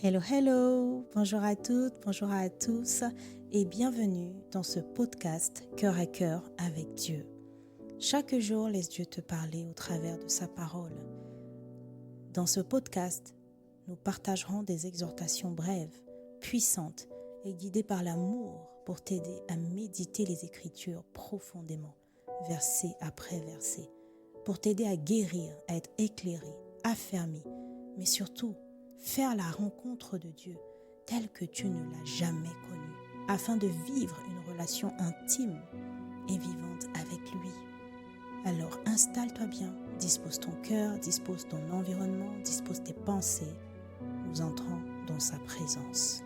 Hello, hello, bonjour à toutes, bonjour à tous et bienvenue dans ce podcast Cœur à cœur avec Dieu. Chaque jour, laisse Dieu te parler au travers de sa parole. Dans ce podcast, nous partagerons des exhortations brèves, puissantes et guidées par l'amour pour t'aider à méditer les Écritures profondément, verset après verset, pour t'aider à guérir, à être éclairé, affermi, mais surtout, faire la rencontre de Dieu telle que tu ne l'as jamais connue, afin de vivre une relation intime et vivante avec lui. Alors installe-toi bien, dispose ton cœur, dispose ton environnement, dispose tes pensées. Nous entrons dans sa présence.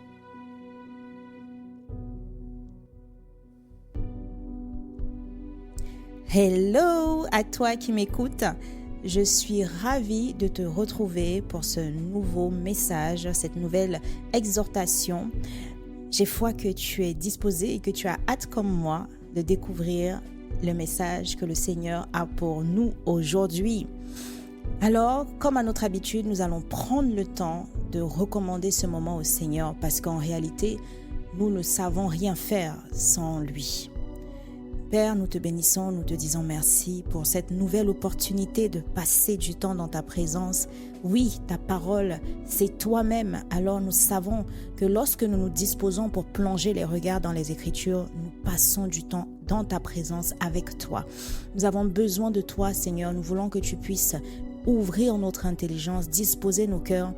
Hello à toi qui m'écoutes. Je suis ravie de te retrouver pour ce nouveau message, cette nouvelle exhortation. J'ai foi que tu es disposé et que tu as hâte comme moi de découvrir le message que le Seigneur a pour nous aujourd'hui. Alors, comme à notre habitude, nous allons prendre le temps de recommander ce moment au Seigneur parce qu'en réalité, nous ne savons rien faire sans lui. Père, nous te bénissons, nous te disons merci pour cette nouvelle opportunité de passer du temps dans ta présence. Oui, ta parole, c'est toi-même. Alors nous savons que lorsque nous nous disposons pour plonger les regards dans les Écritures, nous passons du temps dans ta présence avec toi. Nous avons besoin de toi, Seigneur. Nous voulons que tu puisses ouvrir notre intelligence, disposer nos cœurs,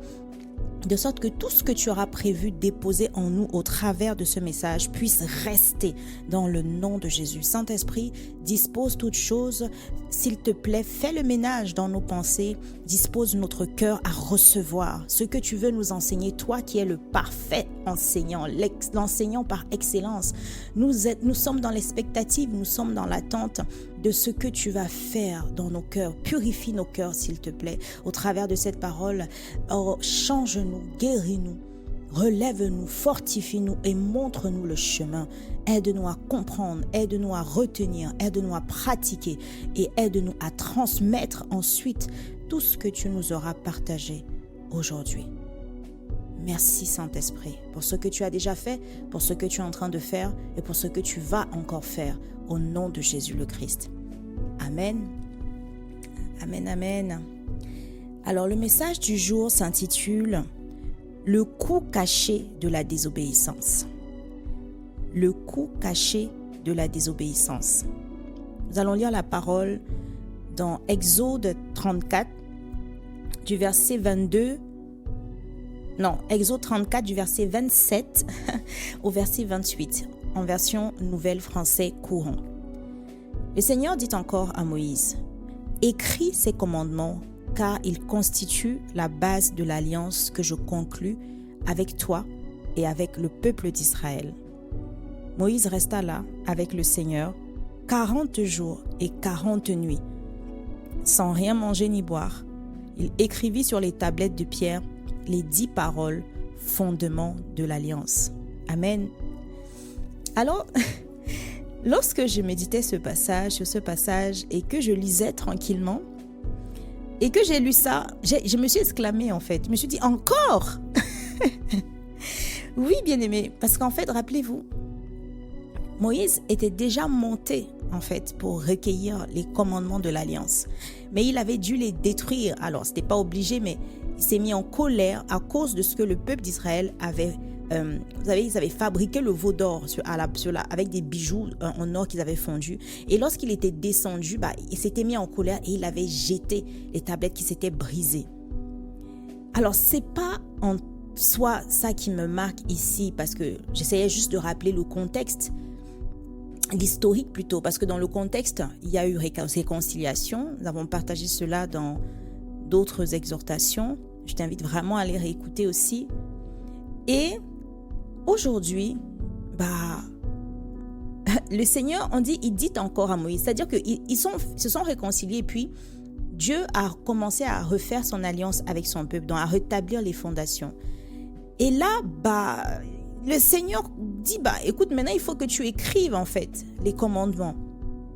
de sorte que tout ce que tu auras prévu déposer en nous au travers de ce message puisse rester dans le nom de Jésus. Saint-Esprit, dispose toutes choses. S'il te plaît, fais le ménage dans nos pensées. Dispose notre cœur à recevoir ce que tu veux nous enseigner. Toi qui es le parfait enseignant, l'enseignant par excellence. Nous sommes dans l'expectative, nous sommes dans l'attente de ce que tu vas faire dans nos cœurs. Purifie nos cœurs, s'il te plaît, au travers de cette parole. Oh, change-nous, guéris-nous, relève-nous, fortifie-nous et montre-nous le chemin. Aide-nous à comprendre, aide-nous à retenir, aide-nous à pratiquer et aide-nous à transmettre ensuite tout ce que tu nous auras partagé aujourd'hui. Merci Saint-Esprit pour ce que tu as déjà fait, pour ce que tu es en train de faire et pour ce que tu vas encore faire au nom de Jésus le Christ. Amen. Amen, amen. Alors le message du jour s'intitule « Le coût caché de la désobéissance ». Le coût caché de la désobéissance. Nous allons lire la parole dans Exode 34 du verset 22. Non, Exode 34 du verset 27 au verset 28 en version Nouvelle Français courant. Le Seigneur dit encore à Moïse « Écris ces commandements car ils constituent la base de l'alliance que je conclus avec toi et avec le peuple d'Israël. » Moïse resta là avec le Seigneur 40 jours et 40 nuits, sans rien manger ni boire. Il écrivit sur les tablettes de pierre les 10 paroles, fondements de l'alliance. Amen. Alors, lorsque je méditais sur ce passage et que je lisais tranquillement et que j'ai lu ça, je me suis exclamée en fait. Je me suis dit encore. Oui, bien-aimé, parce qu'en fait, rappelez-vous, Moïse était déjà monté en fait pour recueillir les commandements de l'alliance. Mais il avait dû les détruire. Alors, ce n'était pas obligé, mais il s'est mis en colère à cause de ce que le peuple d'Israël avait. Vous savez, ils avaient fabriqué le veau d'or avec des bijoux en or qu'ils avaient fondus. Et lorsqu'il était descendu, il s'était mis en colère et il avait jeté les tablettes qui s'étaient brisées. Alors, c'est pas en soi ça qui me marque ici, parce que j'essayais juste de rappeler le contexte, l'historique plutôt, parce que dans le contexte, il y a eu réconciliation. Nous avons partagé cela dans d'autres exhortations. Je t'invite vraiment à les réécouter aussi. Et aujourd'hui, le Seigneur, il dit encore à Moïse, c'est-à-dire qu'ils se sont réconciliés, puis Dieu a commencé à refaire son alliance avec son peuple, donc à rétablir les fondations. Et là, le Seigneur dit, écoute, maintenant il faut que tu écrives en fait les commandements.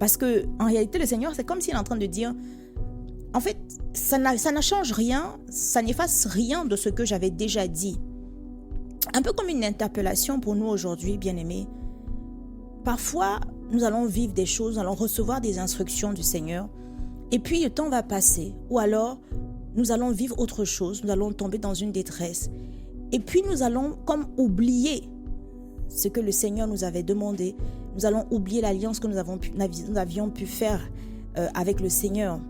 Parce que en réalité, le Seigneur, c'est comme s'il est en train de dire, en fait, ça ne change rien, ça n'efface rien de ce que j'avais déjà dit. Un peu comme une interpellation pour nous aujourd'hui, bien-aimés. Parfois, nous allons vivre des choses, nous allons recevoir des instructions du Seigneur, et puis le temps va passer, ou alors nous allons vivre autre chose, nous allons tomber dans une détresse, et puis nous allons comme oublier ce que le Seigneur nous avait demandé, nous allons oublier l'alliance que nous avions pu faire avec le Seigneur.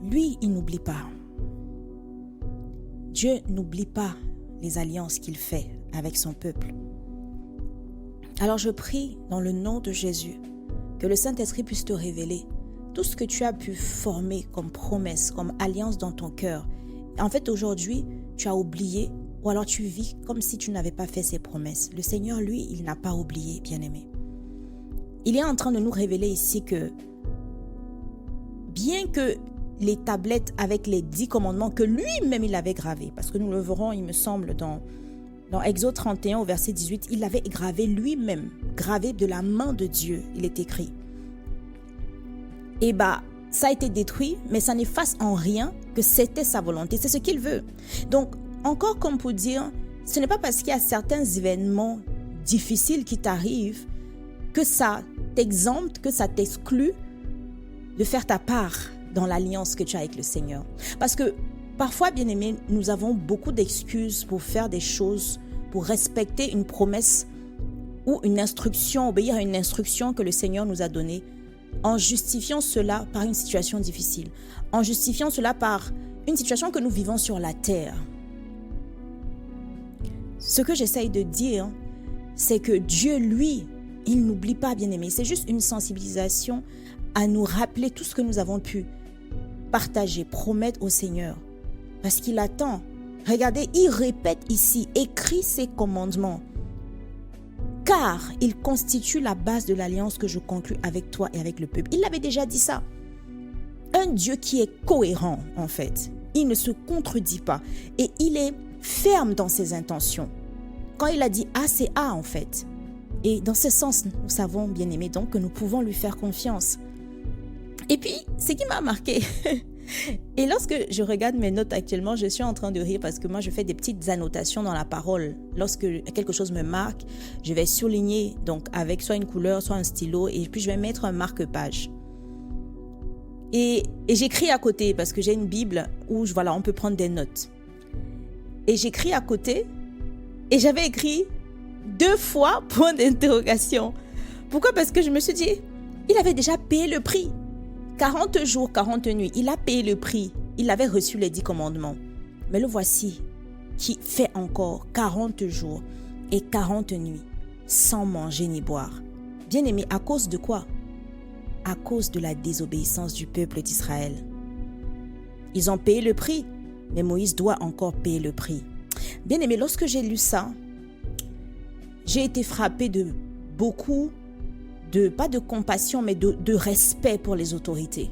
Lui, il n'oublie pas. Dieu n'oublie pas les alliances qu'il fait avec son peuple. Alors je prie dans le nom de Jésus que le Saint-Esprit puisse te révéler tout ce que tu as pu former comme promesse, comme alliance dans ton cœur. En fait, aujourd'hui, tu as oublié ou alors tu vis comme si tu n'avais pas fait ces promesses. Le Seigneur, lui, il n'a pas oublié, bien-aimé. Il est en train de nous révéler ici que bien que les tablettes avec les 10 commandements que lui-même il avait gravés, parce que nous le verrons, il me semble, dans Exode 31 au verset 18, il l'avait gravé lui-même, gravé de la main de Dieu, il est écrit. Et ça a été détruit, mais ça n'efface en rien que c'était sa volonté, c'est ce qu'il veut. Donc, encore comme pour dire, ce n'est pas parce qu'il y a certains événements difficiles qui t'arrivent que ça t'exempte, que ça t'exclut de faire ta part dans l'alliance que tu as avec le Seigneur. Parce que parfois, bien-aimés, nous avons beaucoup d'excuses pour faire des choses, pour respecter une promesse ou une instruction, obéir à une instruction que le Seigneur nous a donnée, en justifiant cela par une situation difficile, en justifiant cela par une situation que nous vivons sur la terre. Ce que j'essaye de dire, c'est que Dieu, lui, il n'oublie pas, bien-aimés. C'est juste une sensibilisation à nous rappeler tout ce que nous avons pu partager, promettre au Seigneur. Parce qu'il attend. Regardez, il répète ici, écris ces commandements. Car il constitue la base de l'alliance que je conclus avec toi et avec le peuple. Il avait déjà dit ça. Un Dieu qui est cohérent, en fait. Il ne se contredit pas. Et il est ferme dans ses intentions. Quand il a dit A, c'est A, en fait. Et dans ce sens, nous savons, bien aimés, donc, que nous pouvons lui faire confiance. Et puis, ce qui m'a marqué, et lorsque je regarde mes notes actuellement, je suis en train de rire parce que moi, je fais des petites annotations dans la parole. Lorsque quelque chose me marque, je vais souligner donc avec soit une couleur, soit un stylo, et puis je vais mettre un marque-page. Et j'écris à côté parce que j'ai une Bible où on peut prendre des notes. Et j'écris à côté, et j'avais écrit 2 fois point d'interrogation. Pourquoi? Parce que je me suis dit, il avait déjà payé le prix. 40 jours, 40 nuits, il a payé le prix. Il avait reçu les 10 commandements. Mais le voici qui fait encore 40 jours et 40 nuits sans manger ni boire. Bien-aimé, à cause de quoi? À cause de la désobéissance du peuple d'Israël. Ils ont payé le prix, mais Moïse doit encore payer le prix. Bien-aimé, lorsque j'ai lu ça, j'ai été frappée de beaucoup pas de compassion, mais de respect pour les autorités.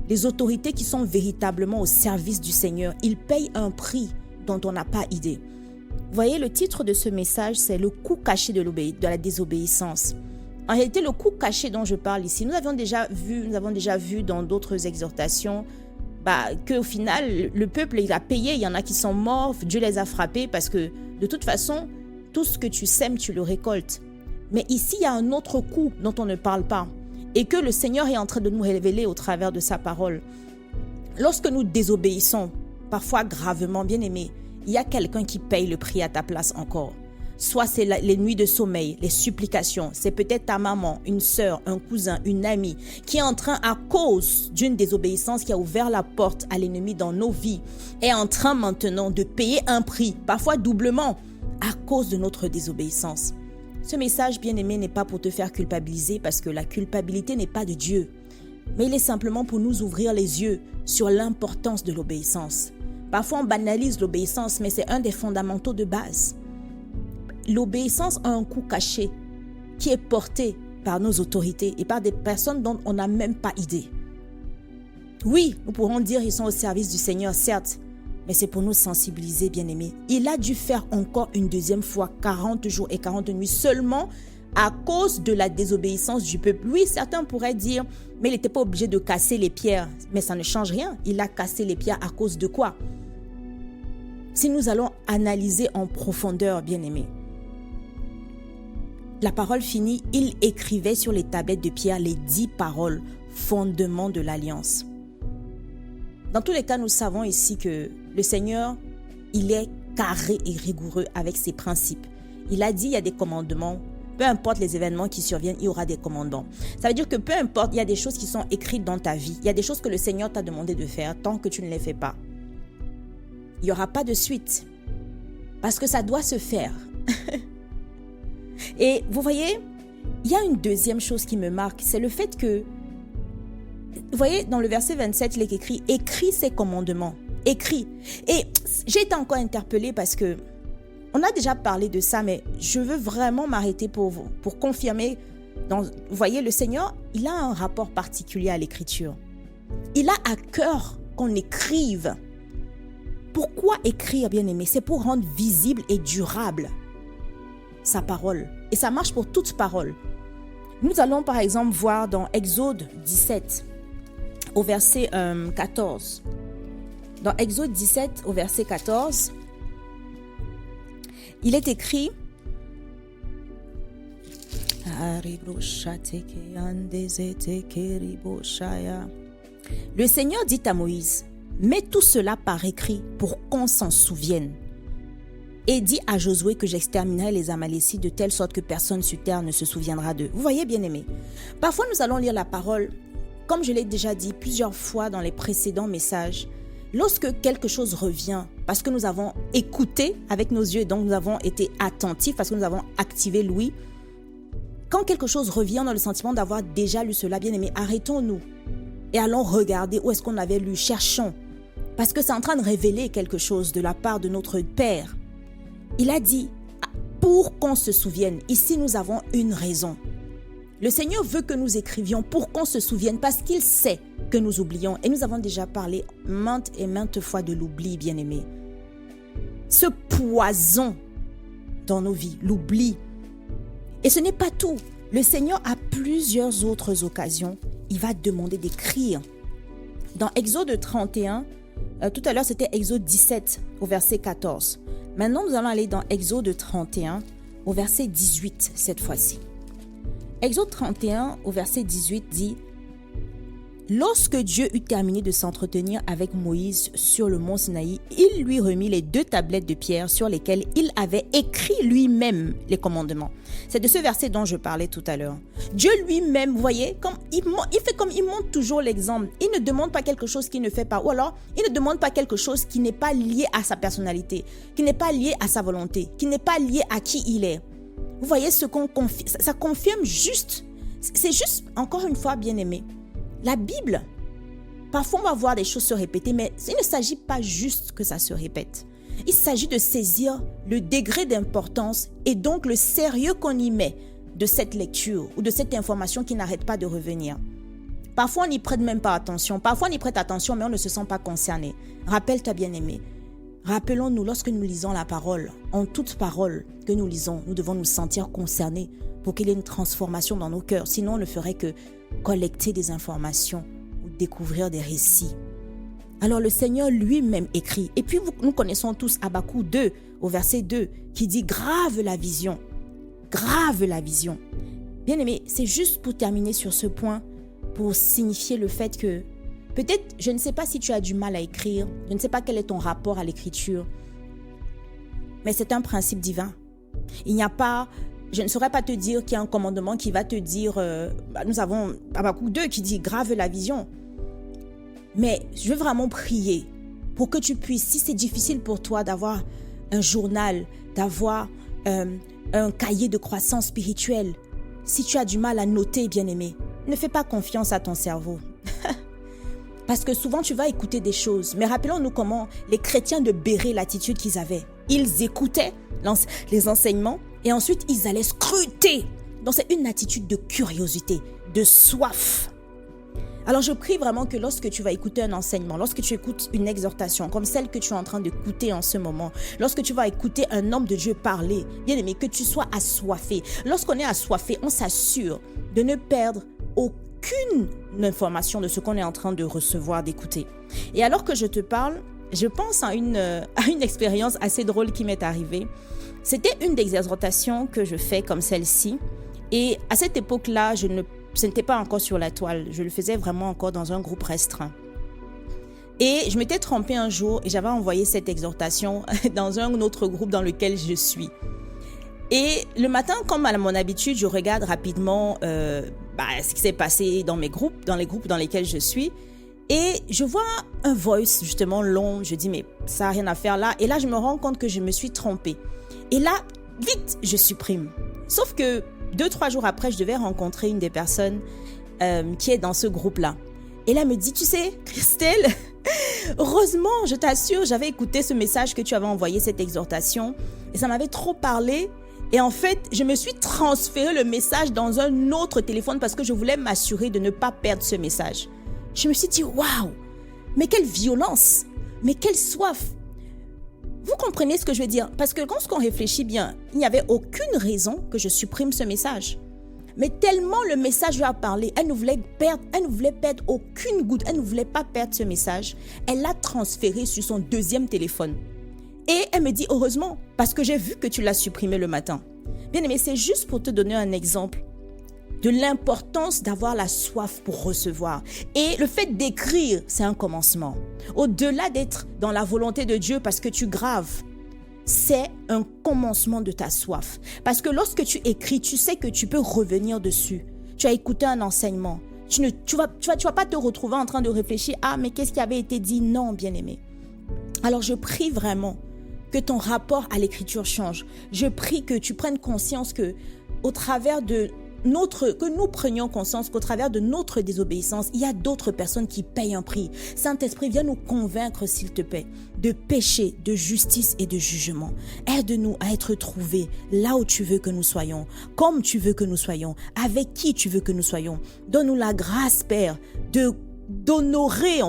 Les autorités qui sont véritablement au service du Seigneur, ils payent un prix dont on n'a pas idée. Vous voyez, le titre de ce message, c'est le coût caché de la désobéissance. En réalité, le coût caché dont je parle ici, nous avons déjà vu dans d'autres exhortations qu'au final, le peuple il a payé, il y en a qui sont morts, Dieu les a frappés parce que de toute façon, tout ce que tu sèmes, tu le récoltes. Mais ici, il y a un autre coup dont on ne parle pas et que le Seigneur est en train de nous révéler au travers de sa parole. Lorsque nous désobéissons, parfois gravement, bien aimé, il y a quelqu'un qui paye le prix à ta place encore. Soit c'est les nuits de sommeil, les supplications, c'est peut-être ta maman, une sœur, un cousin, une amie qui est en train, à cause d'une désobéissance qui a ouvert la porte à l'ennemi dans nos vies, est en train maintenant de payer un prix, parfois doublement, à cause de notre désobéissance. Ce message, bien-aimé, n'est pas pour te faire culpabiliser parce que la culpabilité n'est pas de Dieu. Mais il est simplement pour nous ouvrir les yeux sur l'importance de l'obéissance. Parfois, on banalise l'obéissance, mais c'est un des fondamentaux de base. L'obéissance a un coût caché qui est porté par nos autorités et par des personnes dont on n'a même pas idée. Oui, nous pourrons dire qu'ils sont au service du Seigneur, certes, mais c'est pour nous sensibiliser, bien-aimés. Il a dû faire encore une deuxième fois 40 jours et 40 nuits seulement à cause de la désobéissance du peuple. Oui, certains pourraient dire, mais il n'était pas obligé de casser les pierres. Mais ça ne change rien. Il a cassé les pierres à cause de quoi? si nous allons analyser en profondeur, bien-aimés. La parole finit, il écrivait sur les tablettes de pierre les 10 paroles, fondements de l'alliance. Dans tous les cas, nous savons ici que le Seigneur, il est carré et rigoureux avec ses principes. Il a dit, il y a des commandements. Peu importe les événements qui surviennent, il y aura des commandements. Ça veut dire que peu importe, il y a des choses qui sont écrites dans ta vie. Il y a des choses que le Seigneur t'a demandé de faire tant que tu ne les fais pas. Il n'y aura pas de suite. Parce que ça doit se faire. Et vous voyez, il y a une deuxième chose qui me marque, c'est le fait que, vous voyez, dans le verset 27, il est écrit « Écris ces commandements ». Écris. Et j'ai été encore interpellée parce que on a déjà parlé de ça, mais je veux vraiment m'arrêter pour confirmer. Vous voyez, le Seigneur, il a un rapport particulier à l'écriture. Il a à cœur qu'on écrive. Pourquoi écrire, bien-aimé? C'est pour rendre visible et durable sa parole. Et ça marche pour toute parole. Nous allons par exemple voir dans Exode 17, au verset 14. Dans Exode 17, au verset 14, il est écrit « Le Seigneur dit à Moïse, mets tout cela par écrit pour qu'on s'en souvienne. Et dit à Josué que j'exterminerai les Amalécites de telle sorte que personne sur terre ne se souviendra d'eux. » Vous voyez, bien-aimés, parfois nous allons lire la parole, comme je l'ai déjà dit plusieurs fois dans les précédents messages, lorsque quelque chose revient, parce que nous avons écouté avec nos yeux, donc nous avons été attentifs, parce que nous avons activé l'ouïe, quand quelque chose revient dans le sentiment d'avoir déjà lu cela, bien-aimés, arrêtons-nous et allons regarder où est-ce qu'on avait lu, cherchons, parce que c'est en train de révéler quelque chose de la part de notre Père. Il a dit, pour qu'on se souvienne, ici nous avons une raison. Le Seigneur veut que nous écrivions pour qu'on se souvienne parce qu'il sait que nous oublions. Et nous avons déjà parlé maintes et maintes fois de l'oubli, bien-aimé. Ce poison dans nos vies, l'oubli. Et ce n'est pas tout. Le Seigneur, à plusieurs autres occasions, il va demander d'écrire. Dans Exode 31, tout à l'heure c'était Exode 17 au verset 14. Maintenant nous allons aller dans Exode 31 au verset 18 cette fois-ci. Exode 31 au verset 18 dit « Lorsque Dieu eut terminé de s'entretenir avec Moïse sur le mont Sinaï, il lui remit les 2 tablettes de pierre sur lesquelles il avait écrit lui-même les commandements. » C'est de ce verset dont je parlais tout à l'heure. Dieu lui-même, vous voyez, il montre toujours l'exemple. Il ne demande pas quelque chose qu'il ne fait pas. Ou alors, il ne demande pas quelque chose qui n'est pas lié à sa personnalité, qui n'est pas lié à sa volonté, qui n'est pas lié à qui il est. Vous voyez ce qu'on confirme, ça confirme juste, c'est juste, encore une fois, bien-aimé, la Bible, parfois on va voir des choses se répéter, mais il ne s'agit pas juste que ça se répète. Il s'agit de saisir le degré d'importance et donc le sérieux qu'on y met de cette lecture ou de cette information qui n'arrête pas de revenir. Parfois on n'y prête même pas attention, parfois on y prête attention mais on ne se sent pas concerné. Rappelle-toi, bien-aimé, rappelons-nous lorsque nous lisons la parole, en toute parole que nous lisons, nous devons nous sentir concernés pour qu'il y ait une transformation dans nos cœurs. Sinon, on ne ferait que collecter des informations ou découvrir des récits. Alors le Seigneur lui-même écrit. Et puis nous connaissons tous Habakkuk 2 au verset 2 qui dit « Grave la vision, grave la vision ». Bien aimé, c'est juste pour terminer sur ce point, pour signifier le fait que peut-être, je ne sais pas si tu as du mal à écrire, je ne sais pas quel est ton rapport à l'écriture, mais c'est un principe divin. Il n'y a pas, je ne saurais pas te dire qu'il y a un commandement qui va te dire, nous avons Habakkuk 2 qui dit grave la vision. Mais je veux vraiment prier pour que tu puisses, si c'est difficile pour toi d'avoir un journal, d'avoir un cahier de croissance spirituelle, si tu as du mal à noter, bien-aimé, ne fais pas confiance à ton cerveau. Parce que souvent tu vas écouter des choses. Mais rappelons-nous comment les chrétiens de Bérée, l'attitude qu'ils avaient. Ils écoutaient les enseignements et ensuite ils allaient scruter. Donc c'est une attitude de curiosité, de soif. Alors je prie vraiment que lorsque tu vas écouter un enseignement, lorsque tu écoutes une exhortation comme celle que tu es en train d'écouter en ce moment, lorsque tu vas écouter un homme de Dieu parler, bien aimé, que tu sois assoiffé. Lorsqu'on est assoiffé, on s'assure de ne perdre aucune information de ce qu'on est en train de recevoir, d'écouter. Et alors que je te parle, je pense à une expérience assez drôle qui m'est arrivée. C'était une des exhortations que je fais comme celle-ci. Et à cette époque-là, ce n'était pas encore sur la toile. Je le faisais vraiment encore dans un groupe restreint. Et je m'étais trompée un jour et j'avais envoyé cette exhortation dans un autre groupe dans lequel je suis. Et le matin, comme à mon habitude, je regarde rapidement ce qui s'est passé dans les groupes dans lesquels je suis. Et je vois un voice justement long. Je dis, mais ça n'a rien à faire là. Et là, je me rends compte que je me suis trompée. Et là, vite, je supprime. Sauf que 2-3 jours après, je devais rencontrer une des personnes qui est dans ce groupe-là. Et là, elle me dit, tu sais, Christelle, heureusement, je t'assure, j'avais écouté ce message que tu avais envoyé, cette exhortation. Et ça m'avait trop parlé. Et en fait, je me suis transféré le message dans un autre téléphone parce que je voulais m'assurer de ne pas perdre ce message. Je me suis dit, waouh, mais quelle violence, mais quelle soif. Vous comprenez ce que je veux dire? Parce que quand on réfléchit bien, il n'y avait aucune raison que je supprime ce message. Mais tellement le message lui a parlé, elle ne voulait perdre aucune goutte, elle ne voulait pas perdre ce message. Elle l'a transféré sur son deuxième téléphone. Et elle me dit, heureusement, parce que j'ai vu que tu l'as supprimé le matin. Bien aimé, c'est juste pour te donner un exemple de l'importance d'avoir la soif pour recevoir. Et le fait d'écrire, c'est un commencement. Au-delà d'être dans la volonté de Dieu parce que tu graves, c'est un commencement de ta soif. Parce que lorsque tu écris, tu sais que tu peux revenir dessus. Tu as écouté un enseignement. Tu vas pas te retrouver en train de réfléchir, ah, mais qu'est-ce qui avait été dit? Non, bien-aimé. Alors, je prie vraiment que ton rapport à l'écriture change. Je prie que tu prennes conscience que nous prenions conscience qu'au travers de notre désobéissance, il y a d'autres personnes qui payent un prix. Saint-Esprit, viens nous convaincre, s'il te plaît, de péché, de justice et de jugement. Aide-nous à être trouvés là où tu veux que nous soyons, comme tu veux que nous soyons, avec qui tu veux que nous soyons. Donne-nous la grâce, Père, d'honorer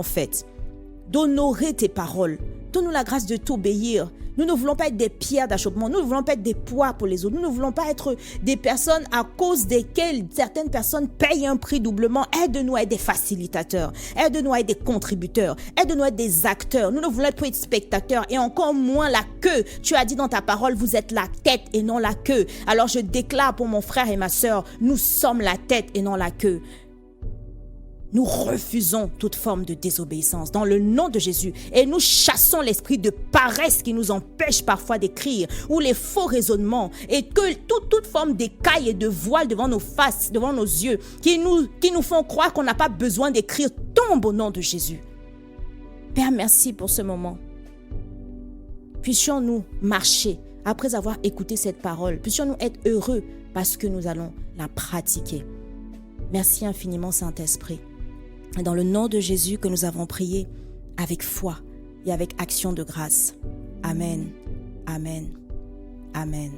tes paroles. Donne-nous la grâce de t'obéir. Nous ne voulons pas être des pierres d'achoppement. Nous ne voulons pas être des poids pour les autres. Nous ne voulons pas être des personnes à cause desquelles certaines personnes payent un prix doublement. Aide-nous à être des facilitateurs. Aide-nous à être des contributeurs. Aide-nous à être des acteurs. Nous ne voulons pas être spectateurs et encore moins la queue. Tu as dit dans ta parole, vous êtes la tête et non la queue. Alors je déclare pour mon frère et ma sœur, nous sommes la tête et non la queue. Nous refusons toute forme de désobéissance dans le nom de Jésus et nous chassons l'esprit de paresse qui nous empêche parfois d'écrire ou les faux raisonnements et que toute forme d'écaille et de voile devant nos faces, devant nos yeux qui nous font croire qu'on n'a pas besoin d'écrire tombe au nom de Jésus. Père, merci pour ce moment. Puissions-nous marcher après avoir écouté cette parole. Puissions-nous être heureux parce que nous allons la pratiquer. Merci infiniment, Saint-Esprit. Et dans le nom de Jésus que nous avons prié avec foi et avec action de grâce. Amen. Amen. Amen.